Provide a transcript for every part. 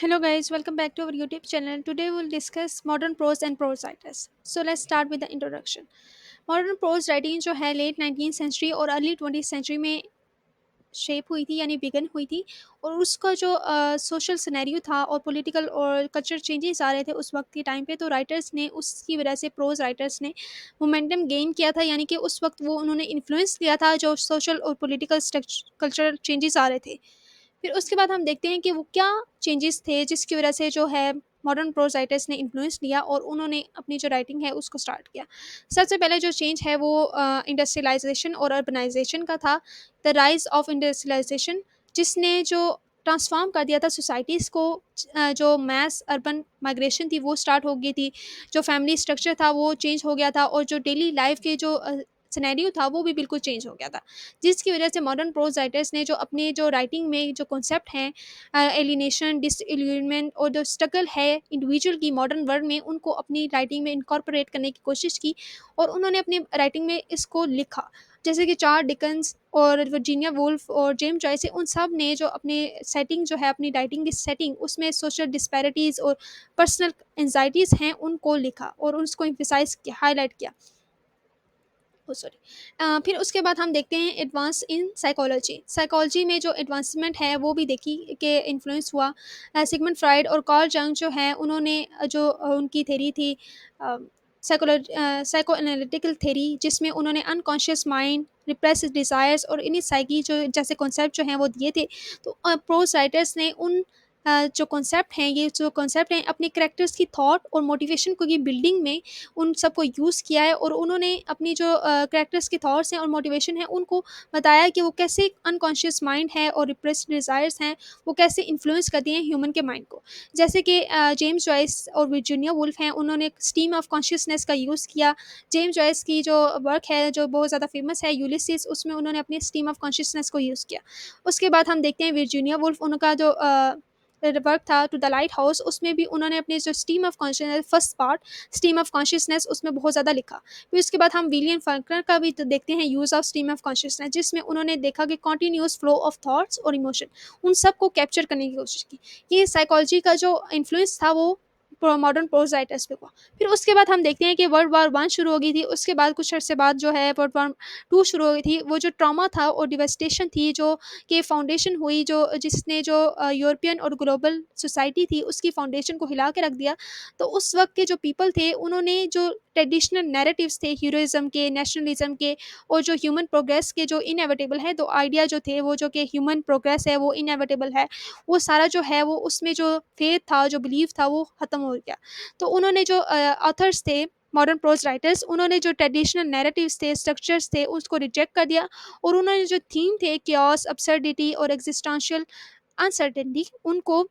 Hello guys, welcome back to our YouTube channel. Today we'll discuss modern prose and prose writers. So let's start with the introduction. Modern pros writing जो है late 19th century और early 20th century में shape हुई थी यानी begin हुई थी। और उसका जो सोशल सिनेरियो था और पॉलिटिकल और कल्चर चेंजेस आ रहे थे उस वक्त के टाइम पे, तो राइटर्स ने उसकी वजह से प्रोज राइटर्स ने मोमेंटम गेन किया था, यानी कि उस वक्त वो उन्होंने इन्फ्लुएंस लिया था जो सोशल और पॉलिटिकल कल्चर चेंजेस आ रहे थे। फिर उसके बाद हम देखते हैं कि वो क्या चेंजेस थे जिसकी वजह से जो है मॉडर्न प्रोज राइटर्स ने इन्फ्लुएंस लिया और उन्होंने अपनी जो राइटिंग है उसको स्टार्ट किया। सबसे पहले जो चेंज है वो इंडस्ट्रियलाइजेशन और अर्बनाइजेशन का था। द राइज ऑफ इंडस्ट्रियलाइजेशन, जिसने जो ट्रांसफॉर्म कर दिया था सोसाइटीज़ को। जो मैस अर्बन माइग्रेशन थी वो स्टार्ट हो गई थी। जो फैमिली स्ट्रक्चर था वो चेंज हो गया था और जो डेली लाइफ के जो सिनेरियो था वो भी बिल्कुल चेंज हो गया था। जिसकी वजह से मॉडर्न प्रोज राइटर्स ने जो अपने जो राइटिंग में जो कॉन्सेप्ट हैं, एलिनेशन, डिसइल्यूजनमेंट और जो स्ट्रगल है इंडिविजुअल की मॉडर्न वर्ल्ड में, उनको अपनी राइटिंग में इनकॉर्पोरेट करने की कोशिश की और उन्होंने अपनी राइटिंग में इसको लिखा। जैसे कि चार्ल्स डिकन्स और वर्जीनिया वुल्फ और जेम्स जॉयस है, उन सब ने जो अपने सेटिंग जो है अपनी राइटिंग की सेटिंग उसमें सोशल डिस्पैरिटीज़ और पर्सनल एंजाइटीज़ हैं उनको लिखा और उसको एम्फेसाइज किया, हाईलाइट किया। ओ सॉरी। फिर उसके बाद हम देखते हैं एडवांस इन साइकोलॉजी। साइकोलॉजी में जो एडवांसमेंट है वो भी देखी कि इन्फ्लुएंस हुआ। सिगमंड फ्राइड और कार्ल जंग जो है उन्होंने जो उनकी थेरी थी साइको एनालिटिकल थेरी, जिसमें उन्होंने अनकॉन्शियस माइंड, रिप्रेस डिज़ायर्स और इन्हीं साइकी जो जैसे कॉन्सेप्ट जो हैं वो दिए थे। तो प्रोज राइटर्स ने उन जो कॉन्सेप्ट हैं, ये जो कॉन्सेप्ट हैं अपने कैरेक्टर्स की थॉट और मोटिवेशन को की बिल्डिंग में उन सबको यूज़ किया है और उन्होंने अपनी जो कैरेक्टर्स के थॉट्स हैं और मोटिवेशन है उनको बताया कि वो कैसे अनकॉन्शियस माइंड है और रिप्रेस्ड डिज़ायर्स हैं वो कैसे इन्फ्लुएंस करती हैं ह्यूमन के माइंड को। जैसे कि जेम्स जॉयस और वर्जीनिया वुल्फ हैं, उन्होंने स्ट्रीम ऑफ कॉन्शियसनेस का यूज़ किया। जेम्स जॉयस की जो वर्क है जो बहुत ज़्यादा फेमस है यूलिसिस, उसमें उन्होंने अपनी स्ट्रीम ऑफ कॉन्शियसनेस को यूज़ किया। उसके बाद हम देखते हैं वर्जीनिया वुल्फ, उनका जो वर्क था टू द लाइट हाउस, उसमें भी उन्होंने अपनी जो stream of consciousness first part stream of consciousness उसमें बहुत ज़्यादा लिखा। फिर उसके बाद हम विलियम फॉल्कनर का भी तो देखते हैं use of stream of consciousness, जिसमें उन्होंने देखा कि कॉन्टिन्यूस फ्लो ऑफ थॉट्स और इमोशन उन सब को कैप्चर करने की कोशिश की। ये साइकोलॉजी का जो इन्फ्लुएंस था वो मॉडर्न प्रोज राइटर्स पे हुआ। फिर उसके बाद हम देखते हैं कि वर्ल्ड वार वन शुरू हो गई थी। उसके बाद कुछ अर्से बाद जो है वर्ल्ड वार टू शुरू हो गई थी। वो जो ट्रॉमा था और डिवेस्टेशन थी जो कि फाउंडेशन हुई, जो जिसने जो यूरोपियन और ग्लोबल सोसाइटी थी उसकी फाउंडेशन को हिला के रख दिया। तो उस वक्त के जो पीपल थे उन्होंने जो ट्रेडिशनल नैरेटिव्स थे हीरोइज्म के, नेशनलिज्म के और जो ह्यूमन प्रोग्रेस के जो इनएविटेबल है, तो आइडिया जो थे वो जो कि ह्यूमन प्रोग्रेस है वो इनएविटेबल है, वो सारा जो है वो उसमें जो फेथ था, जो बिलीव था वो ख़त्म हो गया। तो उन्होंने जो ऑथर्स थे मॉडर्न प्रोज राइटर्स, उन्होंने जो ट्रेडिशनल नैरेटिव्स थे, स्ट्रक्चर्स थे, उसको रिजेक्ट कर दिया और उन्होंने जो थीम थे क्योस, अब्सर्डिटी और एग्जिस्टेंशियल अनसर्टेनिटी उनको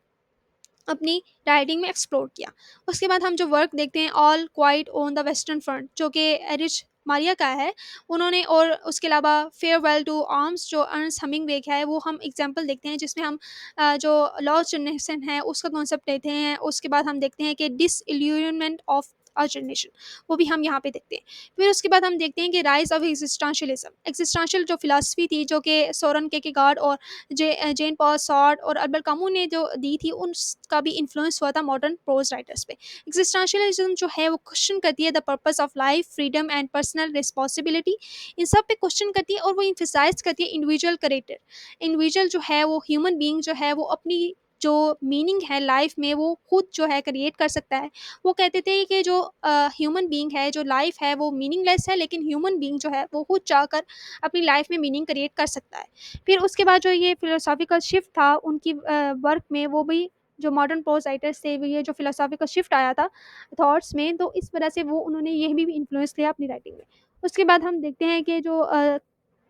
अपनी राइटिंग में एक्सप्लोर किया। उसके बाद हम जो वर्क देखते हैं all quite on the western front, जो कि एरिच मारिया का है, उन्होंने, और उसके अलावा फेयरवेल टू आर्म्स जो अर्न्स्ट हमिंगवे का है, वो हम एग्जांपल देखते हैं जिसमें हम जो लॉस्ट जनरेशन है उसका कॉन्सेप्ट लेते हैं। उसके बाद हम देखते हैं कि डिसइल्यूजनमेंट ऑफ अ जनरेशन, वो भी हम यहाँ पे देखते हैं। फिर उसके बाद हम देखते हैं कि राइज ऑफ एग्जिस्टेंशियलिज्म, एग्जिस्टेंशियल जो फिलासफी थी जो कि सोरन केरकेगार्ड और जेन पॉल सार्ट और अल्बर्ट कामू ने जो दी थी उनका भी इन्फ्लुएंस हुआ था मॉडर्न प्रोज राइटर्स पे। एग्जिस्टेंशियलिज्म जो है वो क्वेश्चन करती है the purpose of life, freedom and personal responsibility, इन सब पे क्वेश्चन करती है और वो इम्फेसाइज करती है इंडिविजुअल करेक्टर। इंडिविजुअल जो है वो ह्यूमन बीइंग जो है वो अपनी जो मीनिंग है लाइफ में वो खुद जो है क्रिएट कर सकता है। वो कहते थे कि जो ह्यूमन बीइंग है, जो लाइफ है वो मीनिंगलेस है, लेकिन ह्यूमन बीइंग जो है वो खुद चाहकर अपनी लाइफ में मीनिंग क्रिएट कर सकता है। फिर उसके बाद जो ये फिलोसॉफिकल शिफ्ट था उनकी वर्क में, वो भी जो मॉडर्न प्रोज राइटर्स थे, वो ये जो फिलोसॉफिकल शिफ्ट आया था थॉट्स में, तो इस वजह से वो उन्होंने ये भी इन्फ्लुएंस लिया अपनी राइटिंग में। उसके बाद हम देखते हैं कि जो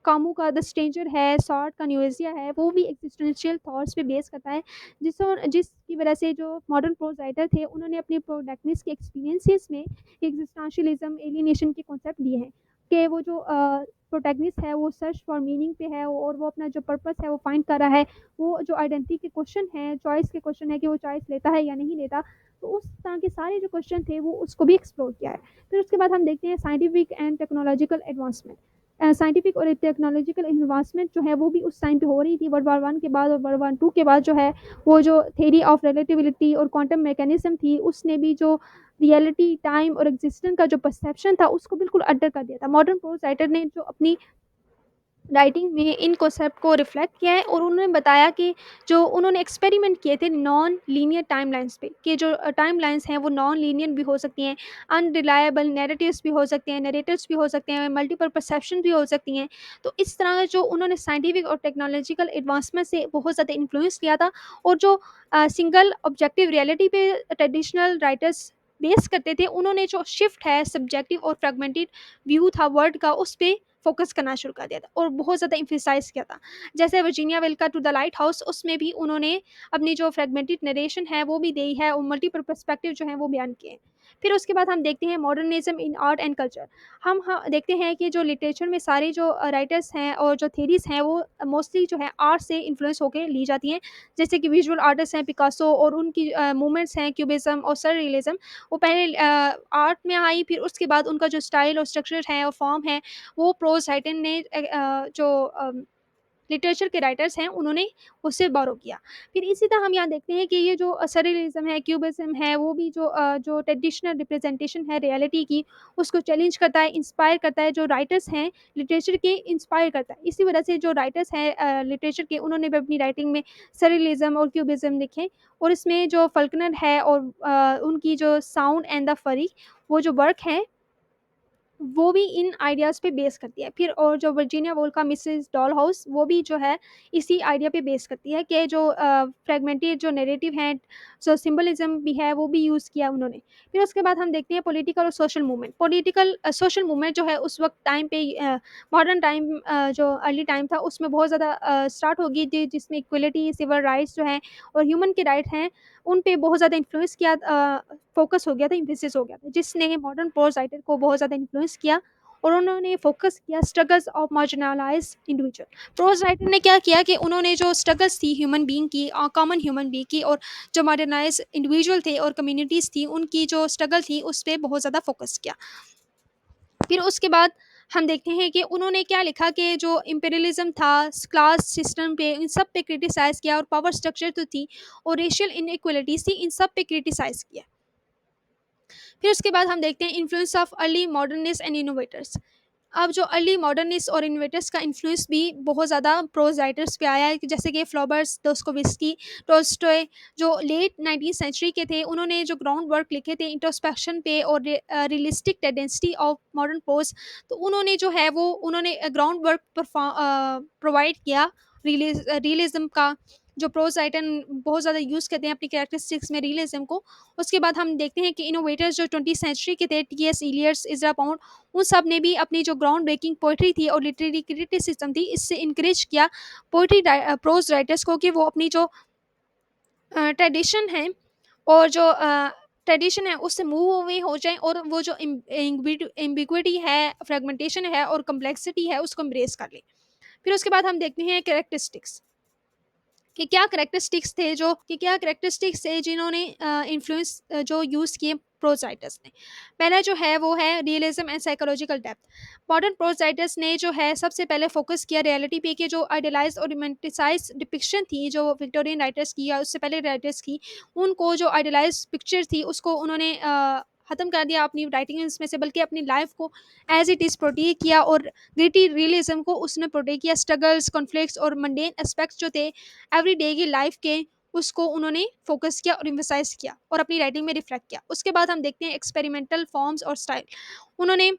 कामू का द स्ट्रेंजर है, सॉर्ट का न्यूएजिया है, वो भी एग्जिस्टेंशियल थॉट्स पे बेस करता है। जिसकी वजह से जो मॉडर्न प्रोज राइटर थे उन्होंने अपने प्रोटैगनिस्ट के एक्सपीरियंसेस में एग्जिस्टेंशियलिज्म, एलियनेशन के कॉन्सेप्ट दिए हैं कि वो जो प्रोटैगनिस्ट है वो सर्च फॉर मीनिंग पे है और वो अपना जो पर्पस है वो फाइंड कर रहा है। वो जो आइडेंटिटी के क्वेश्चन है, चॉइस के क्वेश्चन है कि वो चॉइस लेता है या नहीं लेता, तो उस तरह के सारे जो क्वेश्चन थे वो उसको भी एक्सप्लोर किया है। फिर उसके बाद हम देखते हैं scientific and technological advancement. Scientific और टेक्नोलॉजिकल एडवांसमेंट जो है वो भी उस टाइम पे हो रही थी। वर्ल्ड वार 1 के बाद और वर्ल्ड वार 2 के बाद जो है वो जो थ्योरी ऑफ रिलेटिविटी और क्वांटम मैकेनिज्म थी उसने भी जो रियलिटी, टाइम और एग्जिस्टेंस का जो परसेप्शन था उसको बिल्कुल अल्टर कर दिया था। मॉडर्न प्रोज राइटर ने जो अपनी राइटिंग में इन कॉन्सेप्ट को रिफ्लेक्ट किया है और उन्होंने बताया कि जो उन्होंने एक्सपेरिमेंट किए थे नॉन लीनियर टाइमलाइंस पे कि जो टाइमलाइंस हैं वो नॉन लीनियर भी हो सकती हैं, अनरिलायबल नैरेटिव्स भी हो सकते हैं, नरेटिव्स भी हो सकते हैं, मल्टीपल परसेप्शन भी हो सकती हैं। तो इस तरह जो उन्होंने साइंटिफिक और टेक्नोलॉजिकल एडवांसमेंट से बहुत ज़्यादा इन्फ्लुएंस लिया था और जो सिंगल ऑब्जेक्टिव रियलिटी पे ट्रेडिशनल राइटर्स बेस करते थे, उन्होंने जो शिफ्ट है सब्जेक्टिव और फ्रेगमेंटेड व्यू था वर्ल्ड का उस पे फ़ोकस करना शुरू कर दिया था और बहुत ज़्यादा एम्फसाइज़ किया था। जैसे वर्जीनिया वेल्स का टू द लाइट हाउस उसमें भी उन्होंने अपनी जो फ्रेगमेंटेड नरेशन है वो भी दी है और मल्टीपल पर्सपेक्टिव जो हैं वो बयान किए हैं। फिर उसके बाद हम देखते हैं modernism in art and culture. हम देखते हैं कि जो लिटरेचर में सारे जो राइटर्स हैं और जो थ्योरीज़ हैं वो मोस्टली जो है आर्ट से इन्फ्लुएंस होके ली जाती हैं। जैसे कि विजुअल आर्टिस्ट हैं पिकासो और उनकी मूवमेंट्स हैं क्यूबिज़्म और सररियलिज़्म, वो पहले आर्ट में आई, फिर उसके बाद उनका जो स्टाइल और स्ट्रक्चर है और फॉर्म है वो प्रोज राइटर ने जो लिटरेचर के राइटर्स हैं उन्होंने उससे बोरो किया। फिर इसी तरह हम यहाँ देखते हैं कि ये जो सररियलिज्म है, क्यूबिज्म है, वो भी जो ट्रेडिशनल रिप्रेजेंटेशन है रियलिटी की उसको चैलेंज करता है, इंस्पायर करता है। जो राइटर्स हैं लिटरेचर के इंस्पायर करता है। इसी वजह से जो राइटर्स हैं लिटरेचर के उन्होंने भी अपनी राइटिंग में सररियलिज्म और क्यूबिज्म लिखे और इसमें जो फल्कनर है और उनकी जो साउंड एंड द फरी वो जो वर्क है वो भी इन आइडियाज़ पे बेस करती है। फिर और जो वर्जीनिया वोल्फ का मिसेस डॉल हाउस वो भी जो है इसी आइडिया पे बेस करती है कि जो फ्रेगमेंटेड जो नैरेटिव हैं, जो सिंबलिज़्म भी है वो भी यूज़ किया उन्होंने। फिर उसके बाद हम देखते हैं पॉलिटिकल और social movement. Political social movement जो है उस वक़्त टाइम पे मॉडर्न टाइम जो अर्ली टाइम था उसमें बहुत ज़्यादा स्टार्ट हो गई थी जिसमें इक्वलिटी, सिविल राइट्स जो हैं और ह्यूमन के राइट हैं उन पे बहुत ज़्यादा इन्फ्लुएंस किया, फ़ोकस हो गया था, एम्फेसिस हो गया था, जिसने मॉडर्न प्रोज़ राइटर को बहुत ज़्यादा इन्फ्लुएंस किया और उन्होंने फ़ोकस किया struggles of marginalised individual. Pros writer ने क्या किया कि उन्होंने जो स्ट्रगल्स थी ह्यूमन बीइंग की, कॉमन ह्यूमन बीइंग की और जो मार्जिनलाइज्ड इंडिविजुअल थे और कम्युनिटीज़ थी, उनकी जो स्ट्रगल थी, उस पे बहुत ज़्यादा फ़ोकस किया। फिर उसके बाद हम देखते हैं कि उन्होंने क्या लिखा कि जो इम्पेरियलिज्म था, क्लास सिस्टम पे, इन सब पे क्रिटिसाइज़ किया और पावर स्ट्रक्चर तो थी और रेशियल इनइक्वालिटीज़ थी, इन सब पे क्रिटिसाइज़ किया। फिर उसके बाद हम देखते हैं influence of early modernist and innovators. अब जो अर्ली मॉडर्निस्ट और इनोवेटर्स का इन्फ्लुएंस भी बहुत ज़्यादा प्रोज राइटर्स पे आया है कि जैसे कि फ्लॉबर्स, दोस्टोवस्की, टोल्स्टॉय जो लेट 19th सेंचुरी के थे, उन्होंने जो ग्राउंड वर्क लिखे थे इंट्रोस्पेक्शन पे और realistic tendency of modern prose, तो उन्होंने जो है वो उन्होंने ग्राउंड वर्क प्रोवाइड किया रियलिज्म का, जो प्रोज राइटर बहुत ज़्यादा यूज़ करते हैं अपनी कैरेक्टरिस्टिक्स में रियलिज्म को। उसके बाद हम देखते हैं कि इनोवेटर्स जो 20th सेंचुरी के थे, टी.एस. इलियट्स, इज़रा पाउंड, उन सब ने भी अपनी जो ग्राउंड ब्रेकिंग पोइट्री थी और लिटरेरी क्रिटिसिज्म थी, इससे इनकरेज किया प्रोज राइटर्स को कि वो अपनी जो ट्रेडिशन है और जो ट्रेडिशन है उससे मूव अवे हो जाएँ और वो जो एम्बिग्विटी है, फ्रेगमेंटेशन है और कॉम्प्लेक्सिटी है उसको एम्ब्रेस कर लें। फिर उसके बाद हम देखते हैं कैरेक्टरिस्टिक्स कि क्या कैरेक्टरिस्टिक्स थे जिन्होंने इन्फ्लुएंस जो यूज़ किए प्रोज राइटर्स ने। पहला जो है वो है realism and psychological depth. Modern prose writers ने जो है सबसे पहले फोकस किया रियलिटी पे कि जो आइडियलाइज और रोमांटिसाइज डिपिक्शन थी जो विक्टोरियन राइटर्स की या उससे पहले राइटर्स की, उनको जो आइडियलाइज पिक्चर थी उसको उन्होंने ख़त्म कर दिया अपनी राइटिंग में से, बल्कि अपनी लाइफ को एज इट इज़ प्रोटेक्ट किया और ग्रिटी रियलिज्म को उसने प्रोटेक्ट किया। स्ट्रगल्स, कॉन्फ्लिक्ट्स और मंडेन एस्पेक्ट्स जो थे एवरीडे की लाइफ के, उसको उन्होंने फोकस किया और एम्फसाइज किया और अपनी राइटिंग में रिफ्लेक्ट किया। उसके बाद हम देखते हैं एक्सपेरिमेंटल फॉर्म्स और स्टाइल। उन्होंने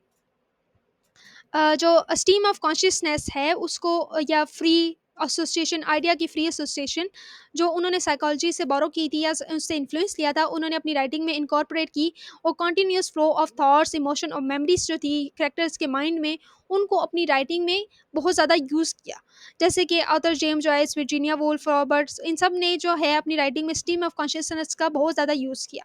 जो स्ट्रीम ऑफ कॉन्शियसनेस है उसको या फ्री एसोसिएशन, आइडिया की फ्री एसोसिएशन जो उन्होंने साइकोलॉजी से बोरो की थी या उससे इन्फ्लुएंस लिया था, उन्होंने अपनी राइटिंग में इनकॉर्पोरेट की और continuous flow of thoughts, emotion और मेमोरीज जो थी कैरेक्टर्स के माइंड में, उनको अपनी राइटिंग में बहुत ज़्यादा यूज़ किया। जैसे कि author James Joyce, Virginia Woolf, Roberts, इन सब ने जो है अपनी राइटिंग में स्ट्रीम ऑफ कॉन्शियसनेस का बहुत ज़्यादा यूज़ किया।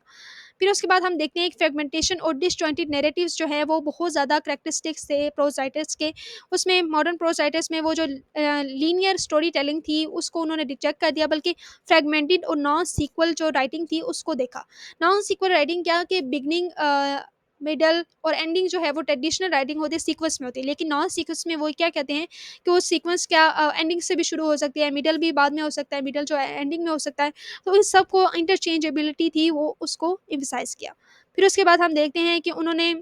फिर उसके बाद हम देखते हैं एक फ्रेगमेंटेशन और डिसजॉइंटेड नैरेटिव्स जो है वो बहुत ज़्यादा करैक्टरिस्टिक्स थे प्रोज राइटर्स के। उसमें मॉडर्न प्रोज राइटर्स में वो जो लीनियर स्टोरी टेलिंग थी उसको उन्होंने रिजेक्ट कर दिया, बल्कि फ्रेगमेंटेड और नॉन सीक्वल जो राइटिंग थी उसको देखा। नॉन सीक्वल राइटिंग क्या कि बिगनिंग मिडल और एंडिंग जो है वो ट्रेडिशनल राइटिंग होती है, सीक्वेंस में होती है। लेकिन नॉन सीक्वेंस में वो क्या कहते हैं कि वो सीक्वेंस क्या एंडिंग से भी शुरू हो सकती है, मिडल भी बाद में हो सकता है, मिडल जो है एंडिंग में हो सकता है। तो इन सब को इंटरचेंजेबिलिटी थी वो उसको एम्फसाइज़ किया। फिर उसके बाद हम देखते हैं कि उन्होंने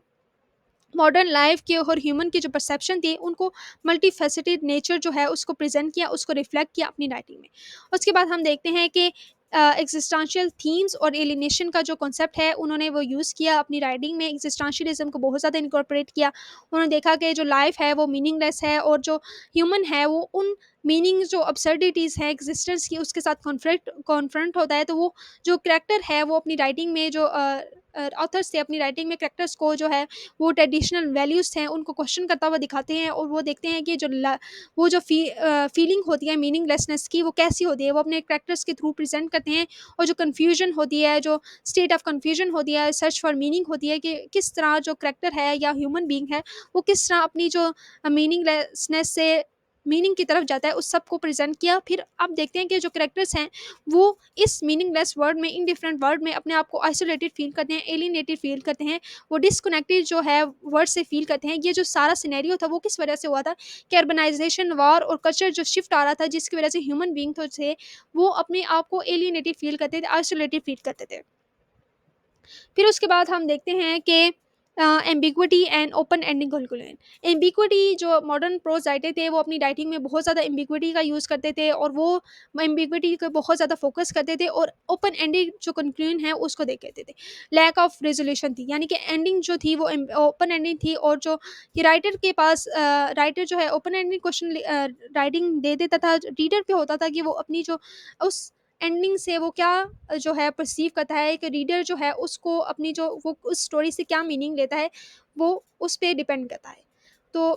मॉडर्न लाइफ की और ह्यूमन की जो परसेप्शन थी उनको मल्टीफेसेटेड नेचर जो है उसको प्रेजेंट किया, उसको रिफ्लेक्ट किया अपनी राइटिंग में। उसके बाद हम देखते हैं कि एग्जिस्टेंशियल थीम्स और एलिनेशन का जो कॉन्सेप्ट है उन्होंने वो यूज़ किया अपनी राइटिंग में, एग्जिस्टेंशियलिज्म को बहुत ज़्यादा इनकॉर्पोरेट किया। उन्होंने देखा कि जो लाइफ है वो मीनिंगलेस है और जो ह्यूमन है वो उन मीनिंग जो absurdities है एग्जिस्टेंस की उसके साथ कॉन्फ्रंट होता है। तो वो जो करैक्टर है वो अपनी राइटिंग में जो ऑथर्स थे अपनी राइटिंग में करैक्टर्स को जो है वो ट्रेडिशनल वैल्यूज़ हैं उनको क्वेश्चन करता हुआ दिखाते हैं और वो देखते हैं कि वो जो फीलिंग होती है मीनिंगलेसनेस की वो कैसी होती है, वो अपने करैक्टर्स के थ्रू प्रेजेंट करते हैं। और जो कन्फ्यूजन होती है, जो स्टेट ऑफ कन्फ्यूजन होती है, सर्च फॉर मीनिंग होती है कि किस तरह जो करैक्टर है या ह्यूमन बीइंग है वो किस तरह अपनी जो मीनिंगलेसनेस से मीनिंग की तरफ जाता है, उस सब को प्रेजेंट किया। फिर आप देखते हैं कि जो करैक्टर्स हैं वो इस मीनिंगलेस वर्ल्ड में, इन डिफरेंट वर्ल्ड में अपने आप को आइसोलेटेड फील करते हैं, एलिनेटेड फील करते हैं, वो डिस्कनेक्टेड जो है वर्ड से फील करते हैं। ये जो सारा सिनेरियो था वो किस वजह से हुआ था कि अर्बनाइजेशन, वॉर और कल्चर जो शिफ्ट आ रहा था जिसकी वजह से ह्यूमन बीइंग तो थे वो अपने आप को एलिनेटेड फील करते थे, आइसोलेटेड फील करते थे। फिर उसके बाद हम देखते हैं कि ambiguity and open ending calculation. Ambiguity जो मॉडर्न प्रोज राइटर थे वो अपनी राइटिंग में बहुत ज़्यादा एम्बिग्विटी का यूज़ करते थे और वो एम्बिग्विटी को बहुत ज़्यादा फोकस करते थे और ओपन एंडिंग जो कंक्लूजन है उसको देख कहते थे। लैक ऑफ रेजोल्यूशन थी, यानी कि एंडिंग जो थी वो ओपन एंडिंग थी और जो ये राइटर के पास राइटर जो है ओपन एंडिंग क्वेश्चन राइटिंग दे देता था, रीडर पे होता था कि वो अपनी जो उस एंडिंग से वो क्या जो है परसीव करता है, एक रीडर जो है उसको अपनी जो वो उस स्टोरी से क्या मीनिंग लेता है वो उस पे डिपेंड करता है। तो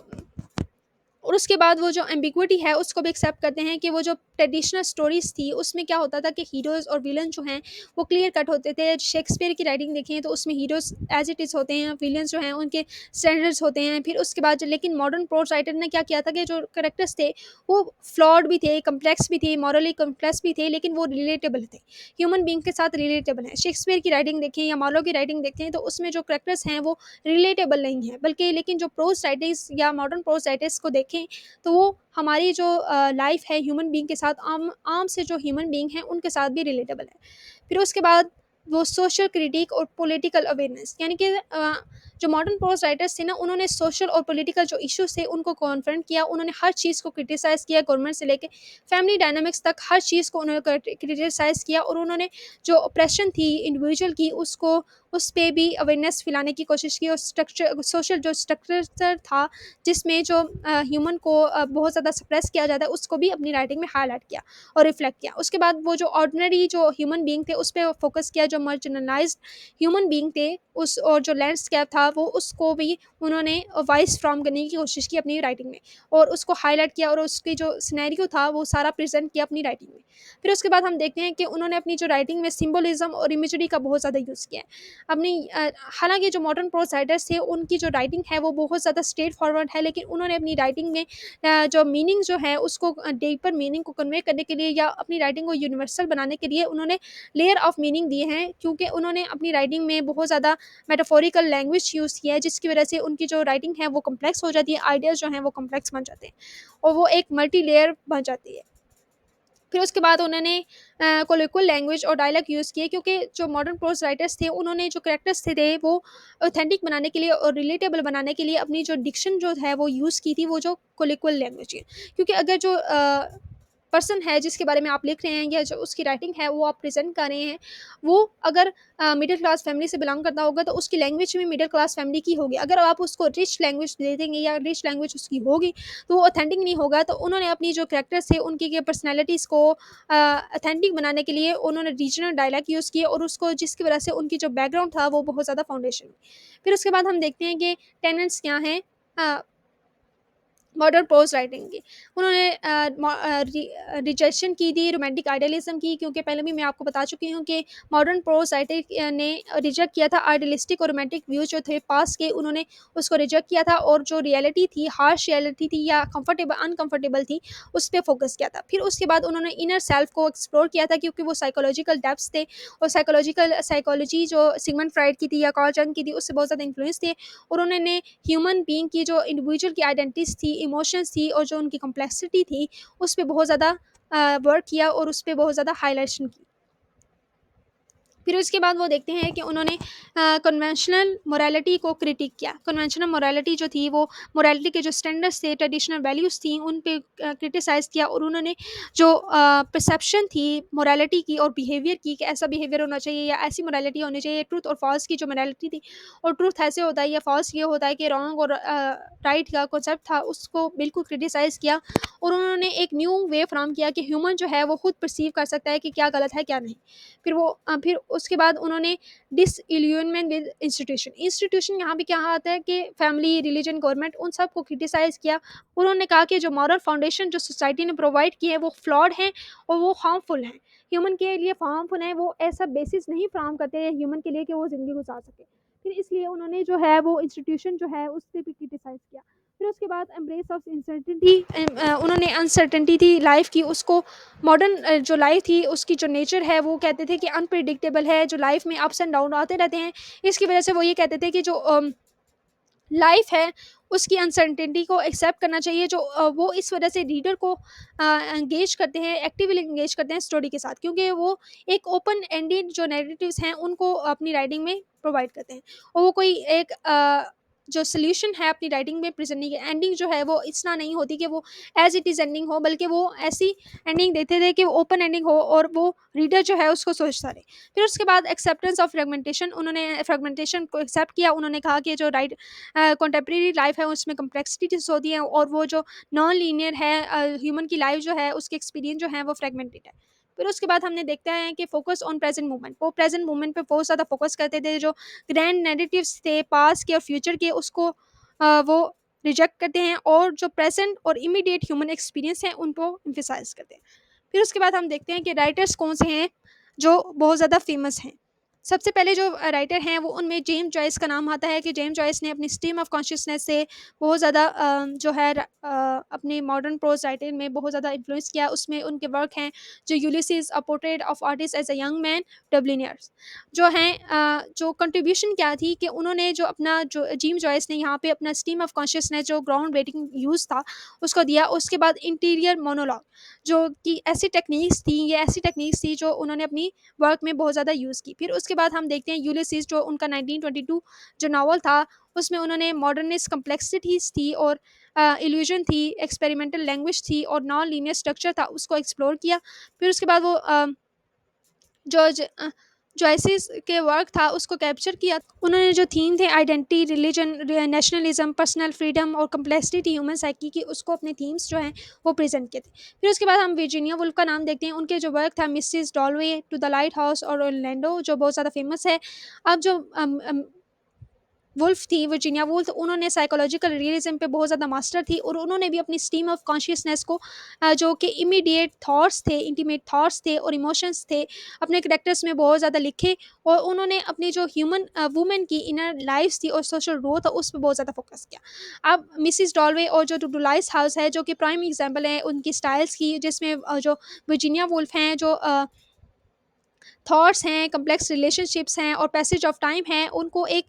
और उसके बाद वो जो एम्बिग्विटी है उसको भी एक्सेप्ट करते हैं कि वो जो ट्रेडिशनल स्टोरीज़ थी उसमें क्या होता था कि हीरोज़ और विलन जो हैं वो क्लियर कट होते थे। शेक्सपियर की राइटिंग देखें तो उसमें हीरोज़ एज़ इट इज़ होते हैं, विलन्स जो हैं उनके स्टैंडर्ड्स होते हैं। फिर उसके बाद लेकिन मॉडर्न प्रोज राइटर ने क्या किया था कि जो कैरेक्टर्स थे वो फ्लॉड भी थे, कम्प्लेक्स भी थे, मॉरली कम्प्लेक्स भी थे, लेकिन वो रिलेटेबल थे, ह्यूमन बीइंग के साथ रिलेटेबल हैं। शेक्सपियर की राइटिंग देखें या मार्लो की राइटिंग देखें तो उसमें जो कैरेक्टर्स हैं वो रिलेटेबल नहीं है, बल्कि लेकिन जो प्रोज राइटर्स या मॉडर्न प्रोज राइटर्स को देखें तो वो हमारी जो लाइफ है ह्यूमन बीइंग के साथ आम आम से जो ह्यूमन बीइंग है उनके साथ भी रिलेटेबल है। फिर उसके बाद वो सोशल क्रिटिक और पॉलिटिकल अवेयरनेस, यानी कि जो मॉडर्न प्रोज राइटर्स थे ना उन्होंने सोशल और पॉलिटिकल जो इश्यूज थे उनको कॉन्फ्रंट किया, उन्होंने हर चीज़ को क्रिटिसाइज़ किया, गवर्नमेंट से लेके फैमिली डायनामिक्स तक हर चीज़ को उन्होंने क्रिटिसाइज़ किया और उन्होंने जो ऑप्रेशन थी इंडिविजुअल की उसको उस पे भी अवेयरनेस फैलाने की कोशिश की और स्ट्रक्चर सोशल जो स्ट्रक्चर था जिसमें जो ह्यूमन को बहुत ज़्यादा सप्रेस किया जाता है उसको भी अपनी राइटिंग में हाईलाइट किया और रिफ्लेक्ट किया। उसके बाद वो जो ऑर्डिनरी जो ह्यूमन बीइंग थे उस पे फोकस किया, जो मार्जिनलाइज्ड ह्यूमन बीइंग थे उस और जो लैंडस्केप था वो उसको भी उन्होंने वाइस फ्रॉम करने की कोशिश की अपनी राइटिंग में और उसको हाईलाइट किया और उसकी जो सिनेरियो था वो सारा प्रेजेंट किया अपनी राइटिंग में। फिर उसके बाद हम देखते हैं कि उन्होंने अपनी जो राइटिंग में सिम्बोलिज्म और इमेजरी का बहुत ज़्यादा यूज़ किया है अपनी हालांकि जो मॉडर्न प्रोज राइटर्स थे उनकी जो राइटिंग है वो बहुत ज़्यादा स्ट्रेट फॉरवर्ड है, लेकिन उन्होंने अपनी राइटिंग में जो मीनिंग जो है उसको डीपर मीनिंग को कन्वे करने के लिए या अपनी राइटिंग को यूनिवर्सल बनाने के लिए उन्होंने लेयर ऑफ मीनिंग दिए हैं, क्योंकि उन्होंने अपनी राइटिंग में बहुत ज़्यादा मेटाफोरिकल लैंग्वेज यूज़ किया है जिसकी वजह से उनकी जो राइटिंग है वो कम्प्लेक्स हो जाती है, आइडियाज़ जो हैं वो कम्प्लेक्स बन जाते हैं और वो एक मल्टी लेयर बन जाती है। फिर उसके बाद उन्होंने कोलोquial लैंग्वेज और डायलॉग यूज़ किए, क्योंकि जो मॉडर्न प्रोज राइटर्स थे उन्होंने जो कैरेक्टर्स थे वो ऑथेंटिक बनाने के लिए और रिलेटेबल बनाने के लिए अपनी जो डिक्शन जो है वो यूज़ की थी, वो जो कोलोquial लैंग्वेज है। क्योंकि अगर जो पर्सन है जिसके बारे में आप लिख रहे हैं या जो उसकी राइटिंग है वो आप प्रेजेंट कर रहे हैं, वो अगर मिडिल क्लास फैमिली से बिलोंग करता होगा तो उसकी लैंग्वेज भी मिडिल क्लास फैमिली की होगी। अगर आप उसको रिच लैंग्वेज दे देंगे या रिच लैंग्वेज उसकी होगी तो वो ऑथेंटिक नहीं होगा। तो उन्होंने अपनी जो कैरेक्टर्स थे उनकी पर्सनैलिटीज़ को ऑथेंटिक बनाने के लिए उन्होंने रीजनल डायलॉग यूज़ किए और उसको जिसकी वजह से उनकी जो बैकग्राउंड था वो बहुत ज़्यादा फाउंडेशन। फिर उसके बाद हम देखते हैं कि टेनेंट्स क्या हैं। मॉडर्न प्रोज़ राइटिंग की। उन्होंने रिजेक्शन की थी रोमांटिक आइडियलिज़्म की, क्योंकि पहले भी मैं आपको बता चुकी हूँ कि मॉडर्न प्रोज़ राइटर ने रिजेक्ट किया था आइडियलिस्टिक और रोमांटिक व्यूज़ जो थे पास्ट के, उन्होंने उसको रिजेक्ट किया था और जो रियलिटी थी, हार्श रियलिटी थी या अनकंफर्टेबल थी, उस पे फ़ोकस किया था। फिर उसके बाद उन्होंने इनर सेल्फ को एक्सप्लोर किया था, क्योंकि वो साइकोलॉजिकल डेप्थ्स थे और साइकोलॉजी जो सिगमंड फ्राइड की थी या कार्ल जंग की थी, उससे बहुत ज़्यादा इन्फ्लुएंस थे। और उन्होंने ह्यूमन बीइंग की जो इंडिविजुअल की आइडेंटिटीज़ थी, इमोशंस थी और जो उनकी कॉम्प्लेक्सिटी थी, उस पे बहुत ज़्यादा वर्क किया और उस पे बहुत ज़्यादा हाइलाइटेशन की। फिर उसके बाद वो देखते हैं कि उन्होंने कन्वेंशनल मोरालिटी को क्रिटिक किया। कन्वेंशनल मोरालिटी जो थी, वो मोरालिटी के जो स्टैंडर्ड्स थे, ट्रेडिशनल वैल्यूज़ थी, उन पे क्रिटिसाइज़ किया और उन्होंने जो परसेप्शन थी मोरालिटी की और बिहेवियर की, कि ऐसा बिहेवियर होना चाहिए या ऐसी मोरालिटी होनी चाहिए, ट्रुथ और फॉल्स की जो मोरालिटी थी, और ट्रुथ ऐसे होता है या फॉल्स ये होता है कि रॉन्ग और राइट का कॉन्सेप्ट था, उसको बिल्कुल क्रिटिसाइज़ किया। और उन्होंने एक न्यू वे फ्राम किया कि ह्यूमन जो है वो खुद परसीव कर सकता है कि क्या गलत है, क्या नहीं। फिर उसके बाद उन्होंने डिसइल्यूनमेंट विद इंस्टीट्यूशन यहाँ पे क्या आता है कि फैमिली, रिलीजन, गवर्नमेंट, उन सब को क्रिटिसाइज़ किया। उन्होंने कहा कि जो मॉरल फाउंडेशन जो सोसाइटी ने प्रोवाइड की है वो फ्लॉड हैं और वो हार्मफुल हैं। ह्यूमन के लिए हार्मफुल हैं, वो ऐसा बेसिस नहीं फ्राहम करते हैं ह्यूमन के लिए कि वो ज़िंदगी गुज़ार सके। फिर इसलिए उन्होंने जो है वो इंस्टीट्यूशन जो है उस पे भी क्रिटिसाइज़ किया। फिर उसके बाद एम्ब्रेस ऑफ अनसर्टेनिटी, उन्होंने अनसर्टेनिटी थी लाइफ़ की, उसको मॉडर्न जो लाइफ थी उसकी जो नेचर है वो कहते थे कि अनप्रिडिक्टेबल है, जो लाइफ में अप्स एंड डाउन आते रहते हैं। इसकी वजह से वो ये कहते थे कि जो लाइफ है उसकी अनसर्टेनिटी को एक्सेप्ट करना चाहिए, जो वो इस वजह से रीडर को एंगेज करते हैं, एक्टिवली एंगेज करते हैं स्टोरी के साथ, क्योंकि वो एक ओपन एंडेड जो नैरेटिव्स हैं उनको अपनी राइटिंग में प्रोवाइड करते हैं। और वो कोई एक जो सोल्यूशन है अपनी राइटिंग में प्रेजेंट नहीं, एंडिंग जो है वो इतना नहीं होती कि वो एज इट इज़ एंडिंग हो, बल्कि वो ऐसी एंडिंग देते थे कि ओपन एंडिंग हो और वो रीडर जो है उसको सोचता रहे। फिर उसके बाद एक्सेप्टेंस ऑफ फ्रेगमेंटेशन, उन्होंने फ्रेगमेंटेशन को एक्सेप्ट किया। उन्होंने कहा कि जो कंटेम्प्रेरी लाइफ है उसमें कम्प्लेक्सिटीज होती हैं और वो जो नॉन लीनियर है, ह्यूमन की लाइफ जो है उसके एक्सपीरियंस जो है वो फ्रेगमेंटेड है। फिर उसके बाद हमने देखते हैं कि फोकस ऑन प्रेजेंट मूवमेंट, वो प्रेजेंट मूवमेंट पे बहुत ज़्यादा फोकस करते थे। जो ग्रैंड नैरेटिव्स थे पास्ट के और फ्यूचर के, उसको वो रिजेक्ट करते हैं और जो प्रेजेंट और इमीडिएट ह्यूमन एक्सपीरियंस हैं उनको एम्फेसाइज करते हैं। फिर उसके बाद हम देखते हैं कि राइटर्स कौन से हैं जो बहुत ज़्यादा फेमस हैं। सबसे पहले जो राइटर हैं वो उनमें जेम्स जॉयस का नाम आता है, कि जेम्स जॉयस ने अपनी स्ट्रीम ऑफ कॉन्शियसनेस से बहुत ज़्यादा जो है अपने मॉडर्न प्रोज राइटिंग में बहुत ज़्यादा इन्फ्लुएंस किया। उसमें उनके वर्क हैं जो Ulysses, a portrait of artist as a young man, Dubliners, जो हैं जो कंट्रीब्यूशन क्या थी कि उन्होंने जो अपना जो जेम्स जॉयस ने यहाँ पे अपना स्ट्रीम ऑफ कॉन्शियसनेस जो ग्राउंड ब्रेकिंग यूज़ था उसको दिया। उसके बाद इंटीरियर मोनोलॉग, जो कि ऐसी टेक्निक्स थी, ये ऐसी टेक्निक्स थी जो उन्होंने अपनी वर्क में बहुत ज़्यादा यूज़ की। फिर उसके बाद हम देखते हैं यूलिसिस, जो उनका 1922 जो नावल था, उसमें उन्होंने मॉडर्निस्ट कम्प्लेक्सिटीज़ थी और इल्यूजन थी, एक्सपेरिमेंटल लैंग्वेज थी और नॉन लीनियर स्ट्रक्चर था, उसको एक्सप्लोर किया। फिर उसके बाद वो जॉर्ज जॉयसिस के वर्क था उसको कैप्चर किया। उन्होंने जो थीम थे identity, religion, nationalism, personal freedom और कम्प्लेक्सिटी ह्यूमन साइकी की, उसको अपने थीम्स जो हैं वो प्रेजेंट किए थे। फिर उसके बाद हम वर्जीनिया वुल्फ का नाम देखते हैं। उनके जो वर्क था Mrs Dalloway, to the lighthouse और ओरलैंडो, जो बहुत ज़्यादा फेमस है। अब जो वुल्फ थी, वर्जीनिया वुल्फ, उन्होंने साइकोलॉजिकल रियलिज्म पे बहुत ज़्यादा मास्टर थी और उन्होंने भी अपनी स्ट्रीम ऑफ कॉन्शियसनेस को जो कि इमीडिएट थॉट्स थे, इंटीमेट थॉट्स थे और इमोशंस थे, अपने करेक्टर्स में बहुत ज़्यादा लिखे। और उन्होंने अपनी जो ह्यूमन वुमेन की इनर लाइफ थी और सोशल ग्रोथ उस पर बहुत ज़्यादा फोकस किया। अब मिसिस डॉलवे और जो डुलाइस हाउस है, जो कि प्राइम एग्जाम्पल है उनकी स्टाइल्स की, जिसमें जो वर्जीनिया वुल्फ हैं, जो थॉट्स हैं, कम्प्लेक्स रिलेशनशिप्स हैं और पैसेज ऑफ टाइम है, उनको एक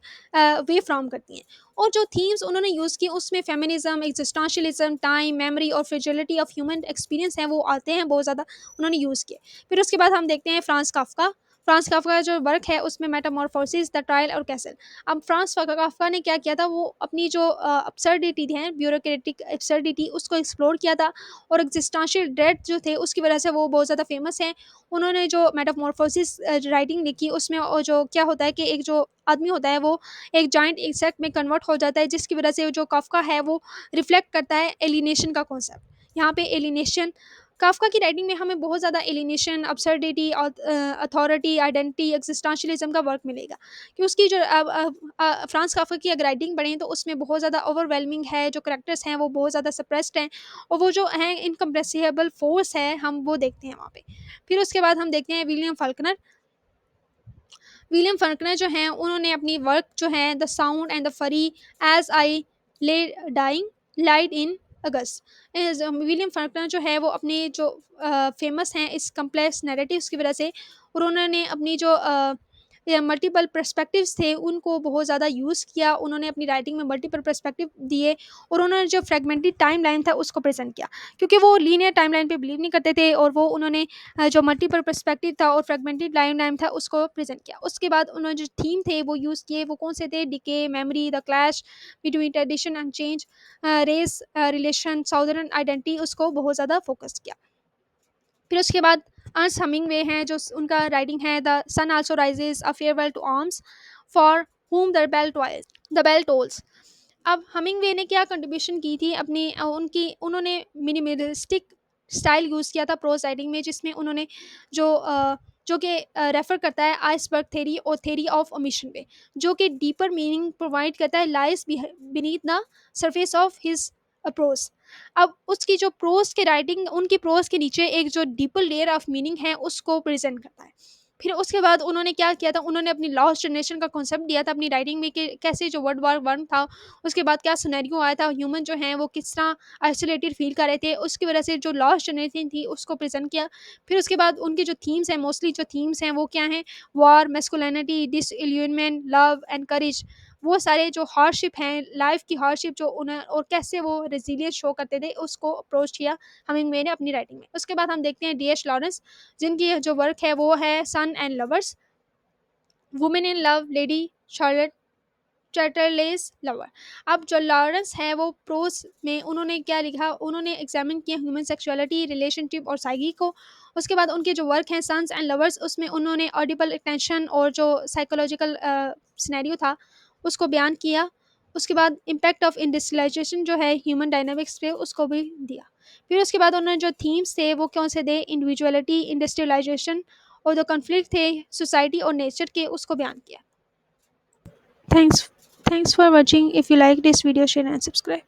वे फ्रॉम करती हैं। और जो थीम्स उन्होंने यूज़ की उसमें फेमिनिज्म, एग्जिस्टेंशियलिज्म, टाइम, मेमोरी और फ्रेजिलिटी ऑफ ह्यूमन एक्सपीरियंस हैं, वो आते हैं बहुत ज़्यादा, उन्होंने यूज़ किए। फिर उसके बाद हम देखते हैं फ्रांस काफ्का। फ्रांस काफ्का का जो वर्क है उसमें मेटामॉर्फोसिस, द ट्रायल और कैसल। अब फ्रांस काफ्का ने क्या किया था, वो अपनी जो अब्सर्डिटी है, ब्यूरोक्रेटिक अब्सर्डिटी, उसको एक्सप्लोर किया था। और एग्जिस्टेंशियल ड्रेड जो थे उसकी वजह से वो बहुत ज़्यादा फेमस हैं। उन्होंने जो मेटामॉर्फोसिस राइटिंग लिखी उसमें जो क्या होता है कि एक जो आदमी होता है वो एक जाइंट इंसेक्ट में कन्वर्ट हो जाता है, जिसकी वजह से जो काफ्का है वो रिफ्लेक्ट करता है एलिनेशन का कॉन्सेप्ट। यहाँ पे एलिनेशन काफ़्का की राइटिंग में हमें बहुत ज़्यादा एलिनेशन, अब्सर्डिटी और अथॉरिटी, आइडेंटिटी, एक्जिस्टेंशियलिज्म का वर्क मिलेगा। कि उसकी जो फ्रांस काफ़्का की अगर राइटिंग पढ़ें तो उसमें बहुत ज़्यादा ओवरवेलमिंग है, जो कैरेक्टर्स हैं वो बहुत ज़्यादा सप्रेस्ड हैं और वो जो हैं इनकम्प्रेसिबल फोर्स है, हम वो देखते हैं वहाँ पे। फिर उसके बाद हम देखते हैं विलियम फॉल्कनर जो हैं उन्होंने अपनी वर्क जो है the sound and the fury as I lay dying light in August. William Faulkner जो है वो अपने जो फेमस हैं इस कम्प्लेक्स नैरेटिव्स की वजह से, और उन्होंने अपनी जो मल्टीपल पर्सपेक्टिव्स थे उनको बहुत ज़्यादा यूज़ किया, उन्होंने अपनी राइटिंग में मल्टीपल पर्सपेक्टिव दिए और उन्होंने जो फ्रेगमेंटेड टाइम लाइन था उसको प्रेजेंट किया, क्योंकि वो लीनियर टाइम लाइन पर बिलीव नहीं करते थे और वो उन्होंने जो मल्टीपल पर्सपेक्टिव था और फ्रेगमेंटेड लाइन टाइम था उसको प्रेजेंट किया। उसके बाद उन्होंने जो थीम थे वो यूज़ किए, वो कौन से थे? Decay, memory, the clash between tradition and change, race relation, southern identity, उसको बहुत ज़्यादा फोकस किया। फिर उसके बाद अर्न्स्ट हमिंगवे हैं जो उनका राइटिंग है the sun also rises, a farewell to arms, for whom the bell tolls. अब हमिंगवे ने क्या कंट्रीब्यूशन की थी अपनी उन्होंने मिनिमलिस्टिक स्टाइल यूज़ किया था प्रोज राइटिंग में, जिसमें उन्होंने जो जो कि रेफर करता है आइसबर्ग थेरी और थेरी ऑफ ओमिशन पे, जो कि डीपर मीनिंग प्रोवाइड करता है lies beneath the surface of his prose. अब उसकी जो प्रोज के राइटिंग, उनकी प्रोज के नीचे एक जो डीपर लेयर ऑफ मीनिंग है उसको प्रेजेंट करता है। फिर उसके बाद उन्होंने क्या किया था, उन्होंने अपनी लॉस्ट जनरेशन का कॉन्सेप्ट दिया था अपनी राइटिंग में कि कैसे जो वर्ल्ड वॉर वन था उसके बाद क्या सिनेरियो आया था, ह्यूमन जो हैं वो किस तरह आइसोलेटेड फील कर रहे थे, उसकी वजह से जो लॉस्ट जनरेशन थी उसको प्रेजेंट किया। फिर उसके बाद उनकी जो थीम्स हैं, मोस्टली जो थीम्स हैं वो क्या हैं? War, masculinity, disillusionment, love and courage. वो सारे जो हार्डशिप हैं, लाइफ की हार्डशिप जो उन्हें और कैसे वो रेजिलियंस शो करते थे उसको अप्रोच किया हमिंगवे ने अपनी राइटिंग में। उसके बाद हम देखते हैं डी.एच. लॉरेंस, जिनकी जो वर्क है वो है sons and lovers, women in love, lady Chatterley's चैटरलेस लवर। अब जो लॉरेंस है वो प्रोस में उन्होंने क्या लिखा, उन्होंने एग्जामिन किया ह्यूमन सेक्सुअलिटी, रिलेशनशिप और साइकी को। उसके बाद उनके जो वर्क हैं सन्स एंड लवर्स, उसमें उन्होंने ऑडिबल टेंशन और जो साइकोलॉजिकल सिनेरियो था उसको बयान किया। उसके बाद इम्पैक्ट ऑफ इंडस्ट्रियलाइजेशन जो है ह्यूमन डायनामिक्स पे उसको भी दिया। फिर उसके बाद उन्होंने जो थीम्स थे वो कौन से थे? इंडिविजुअलिटी, इंडस्ट्रियलाइजेशन और जो कॉन्फ्लिक्ट थे सोसाइटी और नेचर के, उसको बयान किया। Thanks, thanks for watching. If you like this video, share and subscribe.